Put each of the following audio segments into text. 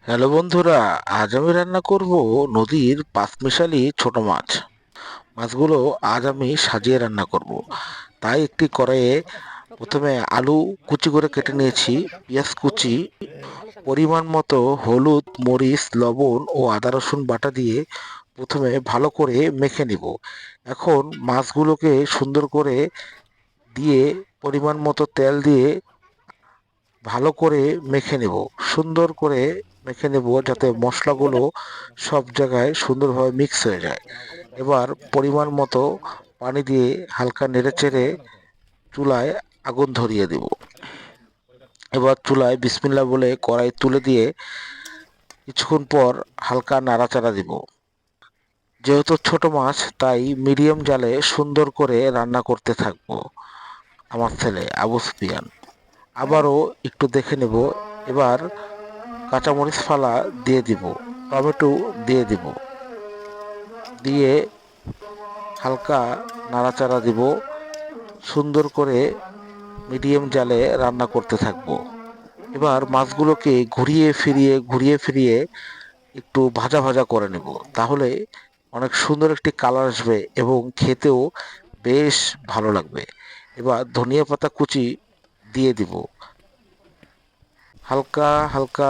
Hello বন্ধুরা, আজ আমি রান্না করব নদীর পাঁচমিশালি ছোট মাছ। মাছগুলো আজ আমি সাজিয়ে রান্না করব। তাই একটি কড়াইয়ে প্রথমে আলু কুচি করে কেটে নিয়েছি, পেঁয়াজ কুচি, পরিমাণ মতো হলুদ, মরিচ, লবণ ও আদা রসুন বাটা দিয়ে প্রথমে ভালো করে মেখে নিব। এখন মাছগুলোকে সুন্দর করে দিয়ে পরিমাণ মতো তেল দিয়ে ভালো করে মেখে নেব। সুন্দর করে মেখে নেব যাতে মশলাগুলো সব জায়গায় সুন্দরভাবে মিক্স হয়ে যায়। এবার পরিমাণ মতো পানি দিয়ে হালকা নেড়েচেড়ে চুলায় আগুন ধরিয়ে দেব। এবার চুলায় বিসমিল্লাহ বলে কড়াই তুলে দিয়ে কিছুক্ষণ পর হালকা নাড়াচাড়া দিব। যেহেতু ছোট মাছ তাই মিডিয়াম জালে সুন্দর করে রান্না করতে থাকবো। আমার ছেলে আবু সুফিয়ান আবারও একটু দেখে নেব। এবার কাঁচামরিচ ফালা দিয়ে দিব, টমেটো দিয়ে দিব, দিয়ে হালকা নাড়াচাড়া দিব। সুন্দর করে মিডিয়াম জালে রান্না করতে থাকবো। এবার মাছগুলোকে ঘুরিয়ে ফিরিয়ে একটু ভাজা ভাজা করে নেব। তাহলে অনেক সুন্দর একটি কালার আসবে এবং খেতেও বেশ ভালো লাগবে। এবার ধনিয়া পাতা কুচি দিয়ে দিব। হালকা হালকা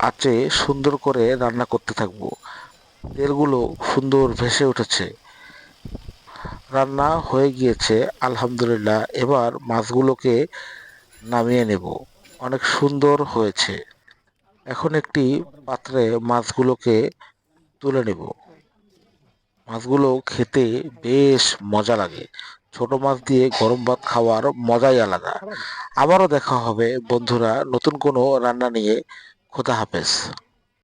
আঁচে সুন্দর করে রান্না করতে থাকবো। তেলগুলো সুন্দর ভেসে উঠেছে, রান্না হয়ে গিয়েছে আলহামদুলিল্লাহ। এবার মাছগুলোকে নামিয়ে নেব। অনেক সুন্দর হয়েছে। এখন একটি পাত্রে মাছগুলোকে তুলে নেব। মাছগুলো খেতে বেশ মজা লাগে। ছোট মাছ দিয়ে গরম ভাত খাওয়ার মজাই আলাদা। আবারও দেখা হবে বন্ধুরা নতুন কোনো রান্না নিয়ে। খোদা হাফেজ।